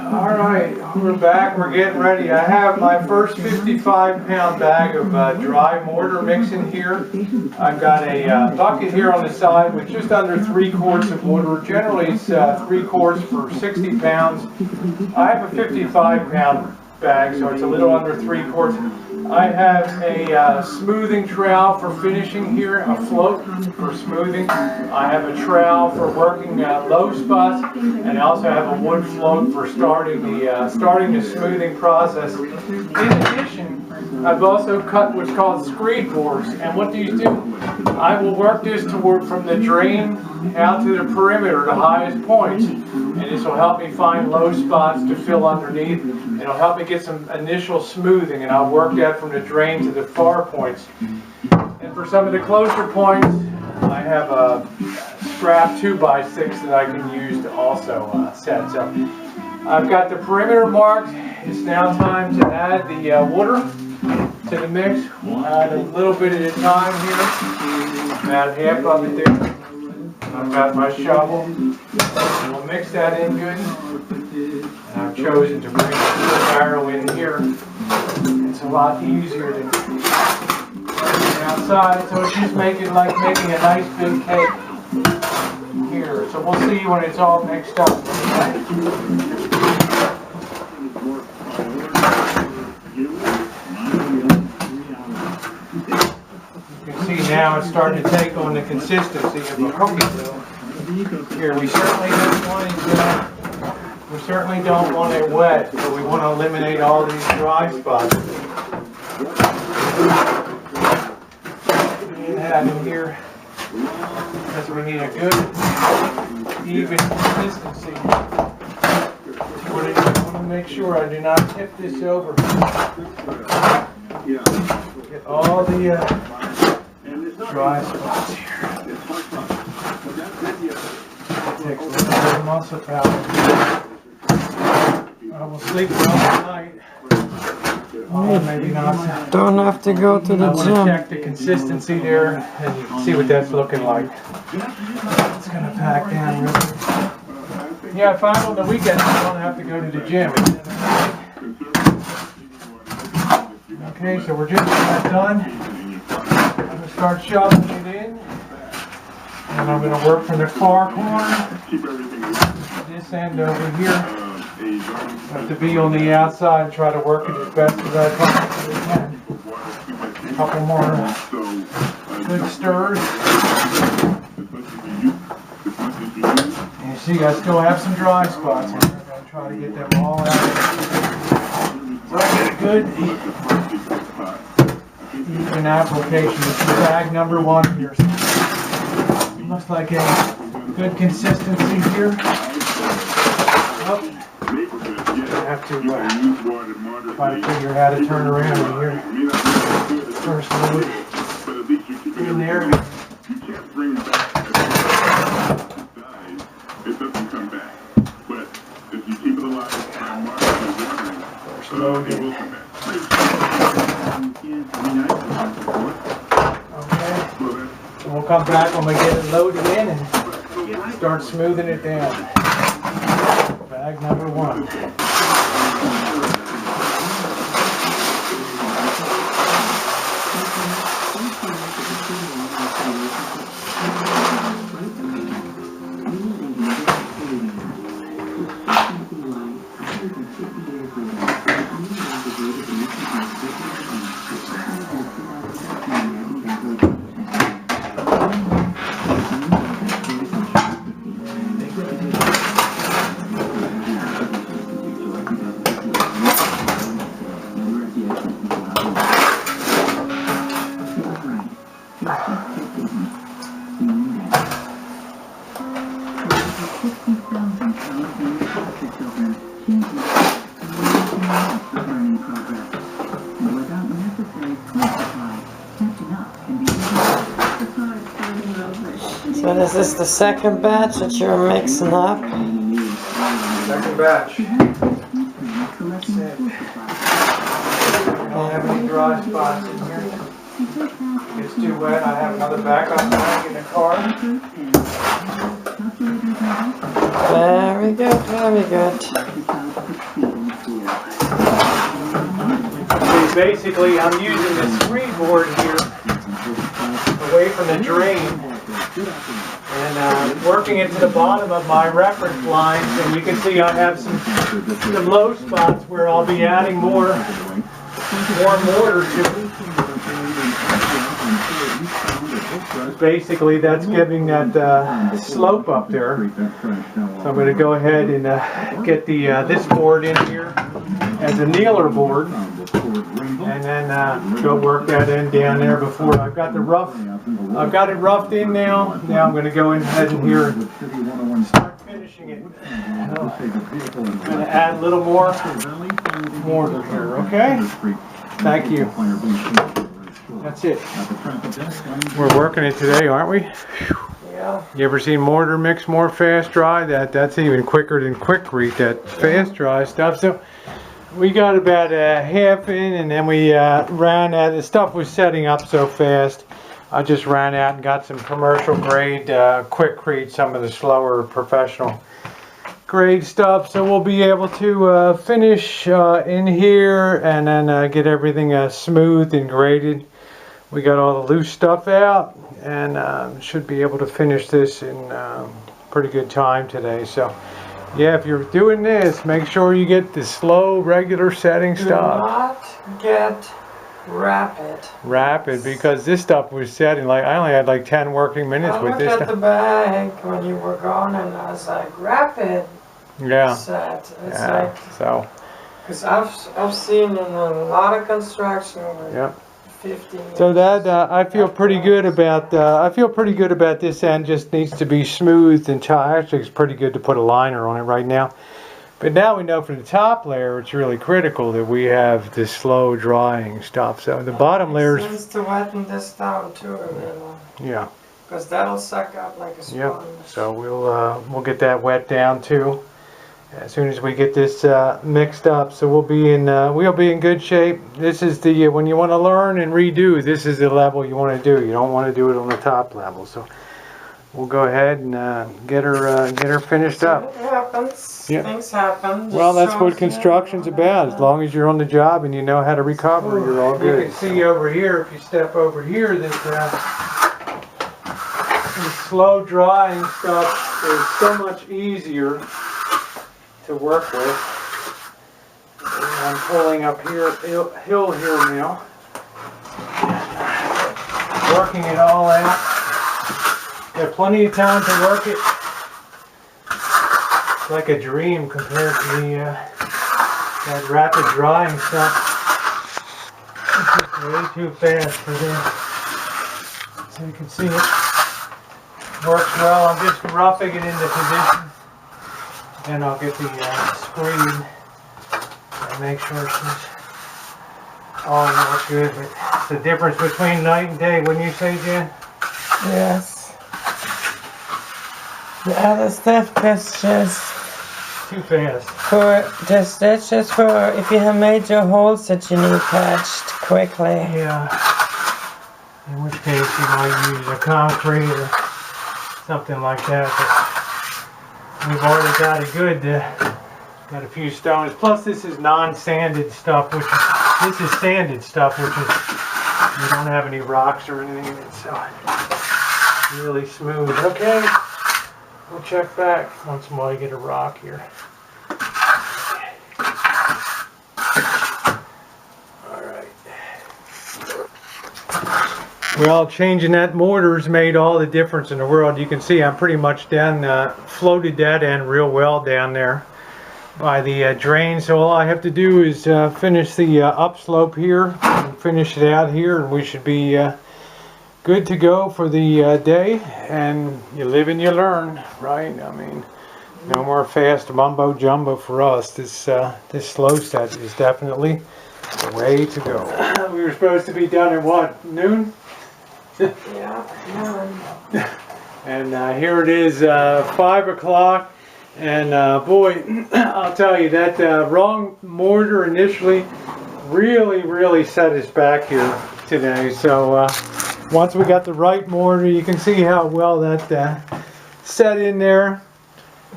Alright, we're back, we're getting ready. I have my first 55-pound bag of dry mortar mix in here. I've got a bucket here on the side with just under 3 quarts of mortar. Generally it's 3 quarts for 60 pounds. I have a 55-pound bag, so it's a little under 3 quarts. I have a smoothing trowel for finishing here, a float for smoothing. I have a trowel for working low spots, and I also have a wood float for starting the smoothing process. In addition, I've also cut what's called screed boards, and what these do, I will work this toward from the drain out to the perimeter, the highest points, and this will help me find low spots to fill underneath. It'll help me get some initial smoothing, and I'll work that from the drain to the far points. And for some of the closer points, I have a scrap 2x6 that I can use to also set. So I've got the perimeter marked. It's now time to add the water to the mix. We'll add a little bit at a time here. About half of it there. I've got my shovel. And we'll mix that in good. And I've chosen to bring the barrel in here. It's a lot easier than outside, so it's just making a nice big cake here. So we'll see when it's all mixed up. You can see now it's starting to take on the consistency of a cookie dough. Here, we certainly don't want it wet, but we want to eliminate all these dry spots. That in here because we need a good even consistency. I want to make sure I do not tip this over. Get all the dry spots here. It takes a little bit of muscle power. I will sleep well tonight. Oh, maybe not. Don't have to go to the I want gym. to check the consistency there and you can see what that's looking like. It's going to pack down real quick. Yeah, I find on the weekends I don't have to go to the gym. Okay, so we're just about done. I'm going to start shoveling it in. And I'm going to work from the far corner. This end over here. I have to be on the outside and try to work it as best as I possibly can. A couple more good stirs. And you see, I still have some dry spots here. I'm going to try to get them all out. So I get a good even application. This is bag number 1 here. Looks like a good consistency here. Oh. I have to try to figure out how to turn around here. First load in there. First load in. Okay. So we'll come back when we get it loaded in and start smoothing it down. Bag number 1. So this is the second batch that you're mixing up? Second batch. That's it. I don't have any dry spots in here. If it's too wet, I have another backup bag in the car. Very good, very good. See, basically, I'm using the screen board here away from the drain and working it to the bottom of my reference lines. And you can see I have some low spots where I'll be adding more mortar to. Basically, that's giving that slope up there. So I'm going to go ahead and get the this board in here as a kneeler board, and then go work that end down there before I've got the rough. I've got it roughed in now. Now I'm going to go ahead in here and start finishing it. I'm going to add a little more mortar here. Okay. Thank you. That's it. We're working it today, aren't we? Yeah. You ever seen mortar mix more fast dry? That's even quicker than quickcrete, that fast dry stuff. So we got about a half in, and then we ran out. The stuff was setting up so fast. I just ran out and got some commercial grade quickcrete, some of the slower professional grade stuff. So we'll be able to finish in here and then get everything smooth and graded. We got all the loose stuff out, and should be able to finish this in pretty good time today. So yeah, if you're doing this, make sure you get the slow, regular setting stuff. Do not get rapid. Because this stuff was setting, like, I only had like 10 working minutes with this I looked at stuff. the bag when you were gone, and I was like, rapid Yeah. set. It's Yeah. like, So. because I've seen in a lot of construction where Yep. 15 So that I feel pretty good about. I feel pretty good about this end. Just needs to be smoothed and actually it's pretty good to put a liner on it right now. But now we know for the top layer, it's really critical that we have this slow drying stuff. So the bottom layers. Seems to wetten this down too a little. Yeah. Because that'll suck up like a sponge. Yep. So we'll get that wet down too as soon as we get this mixed up. So we'll be in good shape. This is the when you want to learn and redo, this is the level you want to do. You don't want to do it on the top level. So we'll go ahead and get her finished up. It happens. Yep. Things happen. Well, that's Just what shows construction's you about. As long as you're on the job and you know how to recover, you're all good. You can see over here, if you step over here, that the slow drying stuff is so much easier to work with. And I'm pulling up here, hill here now, working it all out. Got plenty of time to work it. It's like a dream compared to the that rapid drying stuff. It's just way too fast for this. So you can see it works well. I'm just roughing it into position. Then I'll get the screen and make sure she's all work good. But it's the difference between night and day, wouldn't you say, Jen? Yes. The other stuff is just Too fast. that's just for if you have major holes that you need patched quickly. Yeah. In which case you might use a concrete or something like that. But we've already got a good, got a few stones. Plus this is non-sanded stuff, which is, this is sanded stuff, which is, you don't have any rocks or anything in it, so really smooth. Okay, we'll check back once more I get a rock here. Well, changing that mortar's made all the difference in the world. You can see I'm pretty much done, floated that end real well down there by the drain. So all I have to do is finish the upslope here and finish it out here, and we should be good to go for the day. And you live and you learn, right? I mean, no more fast mumbo jumbo for us. This this slow set is definitely the way to go. We were supposed to be done at what, noon? Yeah. And here it is, 5 o'clock, and boy, I'll tell you, that wrong mortar initially really set us back here today. So once we got the right mortar, you can see how well that set in there.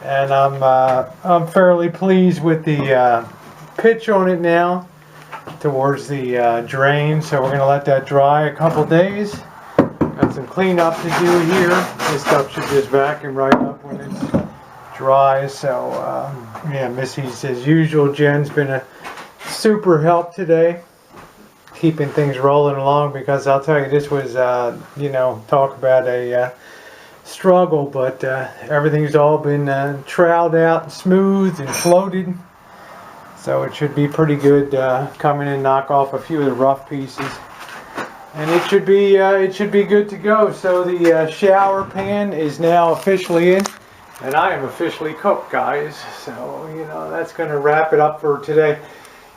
and I'm fairly pleased with the pitch on it now towards the drain. So we're going to let that dry a couple days. Got some cleanup to do here. This stuff should just vacuum right up when it's dry. So yeah, Missy's as usual. Jen's been a super help today, keeping things rolling along, because I'll tell you, this was you know, talk about a struggle, but everything's all been troweled out and smoothed and floated, so it should be pretty good. Come in and knock off a few of the rough pieces, and it should be good to go. So the shower pan is now officially in, and I am officially cooked, guys. So you know, that's going to wrap it up for today.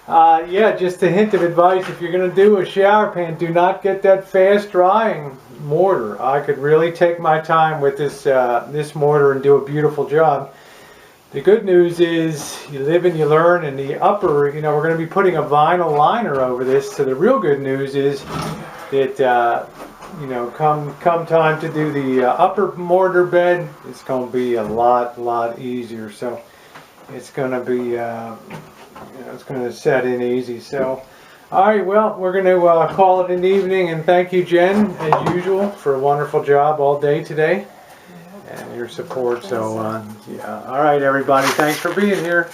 Yeah, just a hint of advice: if you're going to do a shower pan, do not get that fast drying mortar. I could really take my time with this this mortar and do a beautiful job. The good news is you live and you learn, and the upper, you know, we're going to be putting a vinyl liner over this. So the real good news is that you know, come time to do the upper mortar bed, it's going to be a lot easier. So it's going to be you know, it's going to set in easy. So alright, well, we're going to call it an evening, and thank you, Jen, as usual, for a wonderful job all day today and your support. So yeah, alright everybody, thanks for being here.